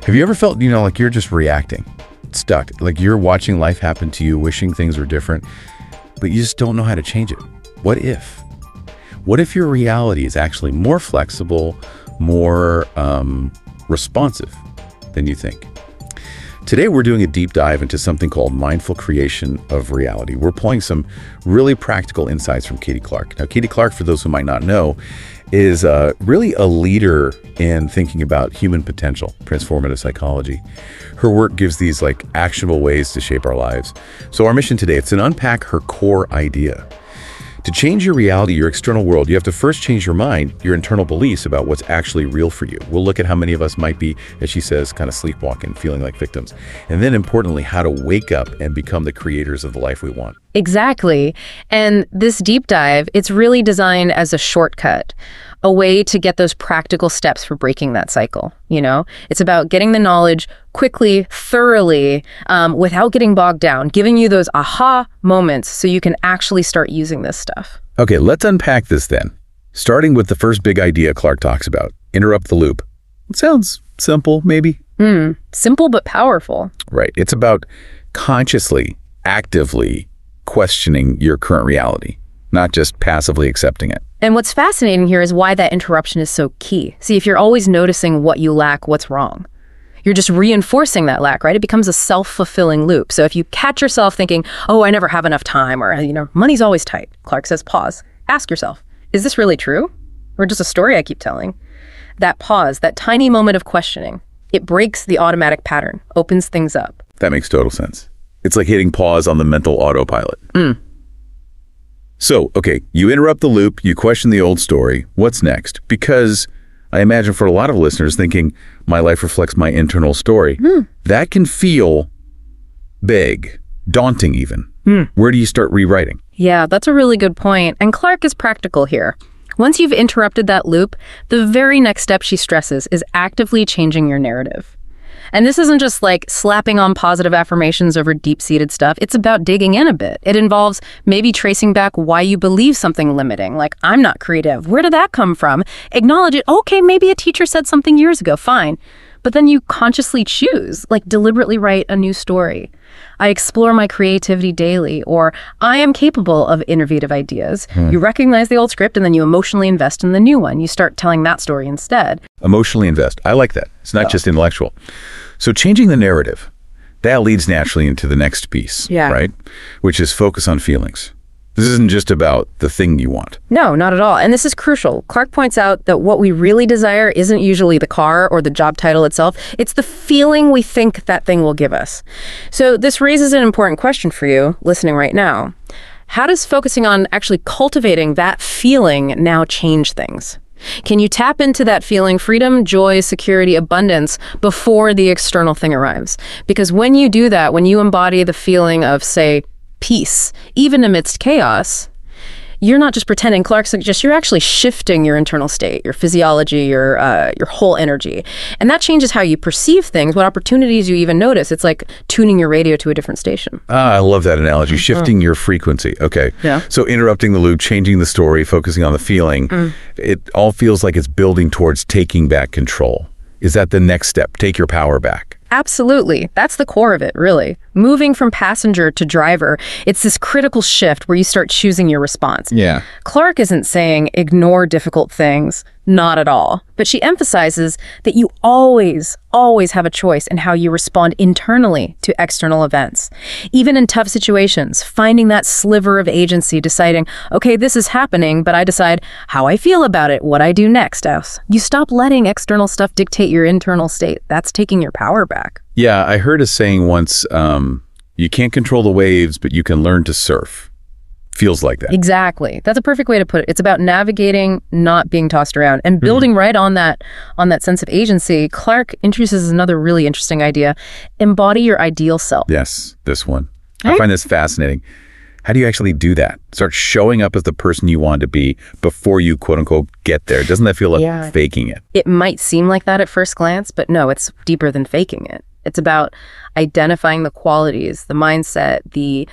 Have you ever felt, like you're just reacting, stuck, like you're watching life happen to you, wishing things were different, but you just don't know how to change it? What if? What if your reality is actually more flexible, more responsive than you think? Today, we're doing a deep dive into something called mindful creation of reality. We're pulling some really practical insights from Katie Clarke. Now, Katie Clarke, for those who might not know, is really a leader in thinking about human potential, transformative psychology. Her work gives these actionable ways to shape our lives. So our mission today is to unpack her core idea. To change your reality, your external world, you have to first change your mind, your internal beliefs about what's actually real for you. We'll look at how many of us might be, as she says, kind of sleepwalking, feeling like victims. And then importantly, how to wake up and become the creators of the life we want. Exactly. And this deep dive, it's really designed as a shortcut, a way to get those practical steps for breaking that cycle. It's about getting the knowledge quickly, thoroughly, without getting bogged down, giving you those aha moments so you can actually start using this stuff. Okay, let's unpack this then. Starting with the first big idea Clarke talks about, interrupt the loop. It sounds simple, maybe? Simple but powerful. Right. It's about consciously, actively questioning your current reality, not just passively accepting it. And what's fascinating here is why that interruption is so key. See, if you're always noticing what you lack, what's wrong, you're just reinforcing that lack, right? It becomes a self-fulfilling loop. So if you catch yourself thinking, oh, I never have enough time, or, money's always tight, Clarke says, pause. Ask yourself, is this really true? Or just a story I keep telling? That pause, that tiny moment of questioning, it breaks the automatic pattern, opens things up. That makes total sense. It's like hitting pause on the mental autopilot. So, okay, you interrupt the loop, you question the old story. What's next? Because I imagine for a lot of listeners thinking, my life reflects my internal story. That can feel big, daunting even. Where do you start rewriting? Yeah, that's a really good point. And Clarke is practical here. Once you've interrupted that loop, the very next step she stresses is actively changing your narrative. And this isn't just slapping on positive affirmations over deep-seated stuff. It's about digging in a bit. It involves maybe tracing back why you believe something limiting, like, I'm not creative. Where did that come from? Acknowledge it. Okay, maybe a teacher said something years ago. Fine. But then you consciously choose, deliberately write a new story. I explore my creativity daily, or I am capable of innovative ideas. You recognize the old script and then you emotionally invest in the new one. You start telling that story instead. Emotionally invest. I like that. It's not just intellectual. So changing the narrative, that leads naturally into the next piece, right? Which is focus on feelings. This isn't just about the thing you want. No, not at all. And this is crucial. Clarke points out that what we really desire isn't usually the car or the job title itself. It's the feeling we think that thing will give us. So this raises an important question for you listening right now. How does focusing on actually cultivating that feeling now change things? Can you tap into that feeling, freedom, joy, security, abundance, before the external thing arrives? Because when you do that, when you embody the feeling of, say, peace, even amidst chaos, you're not just pretending. Clarke suggests you're actually shifting your internal state, your physiology, your whole energy. And that changes how you perceive things, what opportunities you even notice. It's like tuning your radio to a different station. I love that analogy, shifting your frequency. Okay. Yeah. So interrupting the loop, changing the story, focusing on the feeling, it all feels like it's building towards taking back control. Is that the next step? Take your power back. Absolutely. That's the core of it, really. Moving from passenger to driver, it's this critical shift where you start choosing your response. Yeah. Clarke isn't saying ignore difficult things, not at all. But she emphasizes that you always have a choice in how you respond internally to external events. Even in tough situations, finding that sliver of agency, deciding, okay, this is happening, but I decide how I feel about it, what I do next. You stop letting external stuff dictate your internal state. That's taking your power back. Yeah, I heard a saying once, you can't control the waves, but you can learn to surf. Feels like that. Exactly. That's a perfect way to put it. It's about navigating, not being tossed around, and building right on that sense of agency. Clarke introduces another really interesting idea: embody your ideal self. Yes, this one. I find this fascinating. How do you actually do that? Start showing up as the person you want to be before you, quote unquote, get there. Doesn't that feel like faking it? It might seem like that at first glance, but no, it's deeper than faking it. It's about identifying the qualities, the mindset, the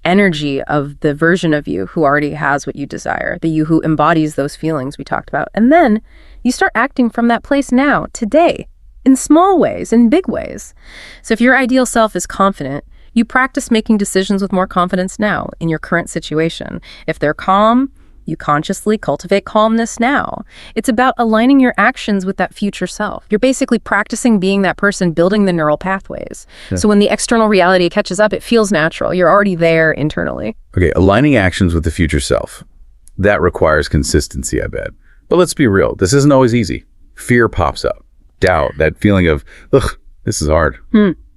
energy of the version of you who already has what you desire, the you who embodies those feelings we talked about. And then you start acting from that place now, today, in small ways, in big ways. So if your ideal self is confident, you practice making decisions with more confidence now in your current situation. If they're calm, you consciously cultivate calmness now. It's about aligning your actions with that future self. You're basically practicing being that person, building the neural pathways. Yeah. So when the external reality catches up, it feels natural. You're already there internally. Okay, aligning actions with the future self. That requires consistency, I bet. But let's be real. This isn't always easy. Fear pops up. Doubt, that feeling of, ugh, this is hard.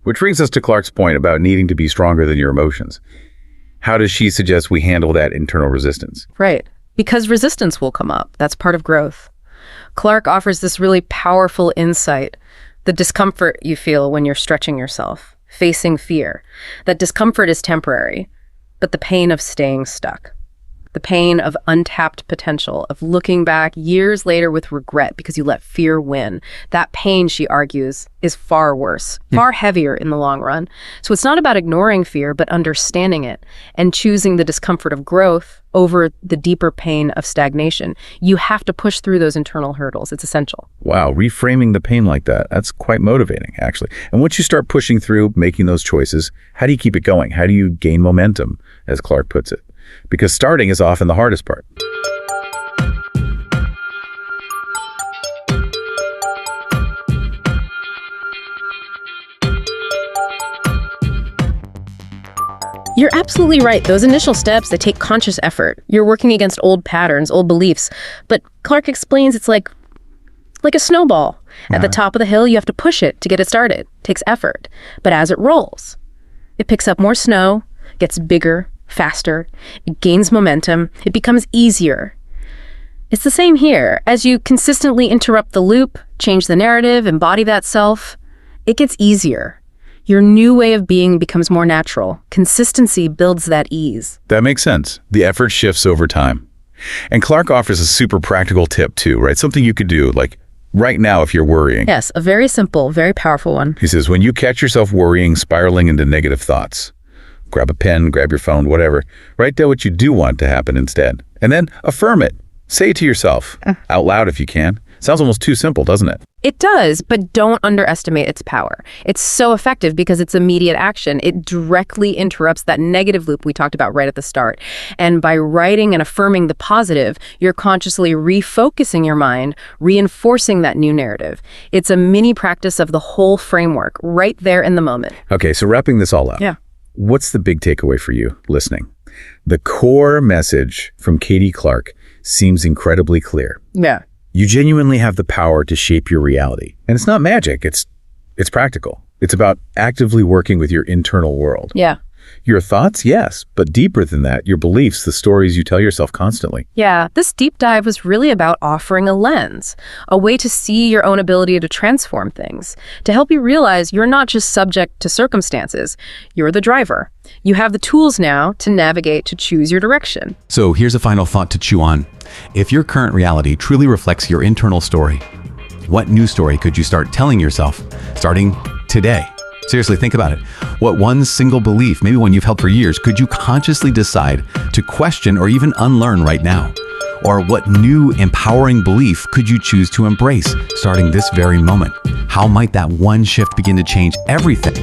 Which brings us to Clarke's point about needing to be stronger than your emotions. How does she suggest we handle that internal resistance? Right. Because resistance will come up. That's part of growth. Clarke offers this really powerful insight. The discomfort you feel when you're stretching yourself, facing fear. That discomfort is temporary, but the pain of staying stuck. The pain of untapped potential, of looking back years later with regret because you let fear win. That pain, she argues, is far worse, far heavier in the long run. So it's not about ignoring fear, but understanding it and choosing the discomfort of growth over the deeper pain of stagnation. You have to push through those internal hurdles. It's essential. Wow, reframing the pain like that, that's quite motivating, actually. And once you start pushing through, making those choices, how do you keep it going? How do you gain momentum, as Clarke puts it? Because starting is often the hardest part. You're absolutely right. Those initial steps, they take conscious effort. You're working against old patterns, old beliefs. But Clarke explains it's like a snowball. At the top of the hill, you have to push it to get it started. It takes effort. But as it rolls, it picks up more snow, gets bigger, faster, it gains momentum, it becomes easier. It's the same here. As you consistently interrupt the loop, change the narrative, embody that self, it gets easier. Your new way of being becomes more natural. Consistency builds that ease. That makes sense. The effort shifts over time. And Clarke offers a super practical tip too, right? Something you could do, like right now if you're worrying. Yes, a very simple, very powerful one. He says, when you catch yourself worrying, spiraling into negative thoughts, grab a pen, grab your phone, whatever. Write down what you do want to happen instead. And then affirm it. Say it to yourself, out loud if you can. Sounds almost too simple, doesn't it? It does, but don't underestimate its power. It's so effective because it's immediate action. It directly interrupts that negative loop we talked about right at the start. And by writing and affirming the positive, you're consciously refocusing your mind, reinforcing that new narrative. It's a mini practice of the whole framework right there in the moment. Okay, so wrapping this all up. Yeah. What's the big takeaway for you listening? The core message from Katie Clarke seems incredibly clear. Yeah. You genuinely have the power to shape your reality. And it's not magic, it's practical. It's about actively working with your internal world. Yeah. Your thoughts, yes, but deeper than that, your beliefs, the stories you tell yourself constantly. Yeah, this deep dive was really about offering a lens, a way to see your own ability to transform things, to help you realize you're not just subject to circumstances, you're the driver. You have the tools now to navigate, to choose your direction. So here's a final thought to chew on. If your current reality truly reflects your internal story, what new story could you start telling yourself starting today? Seriously, think about it. What one single belief, maybe one you've held for years, could you consciously decide to question or even unlearn right now? Or what new empowering belief could you choose to embrace starting this very moment? How might that one shift begin to change everything?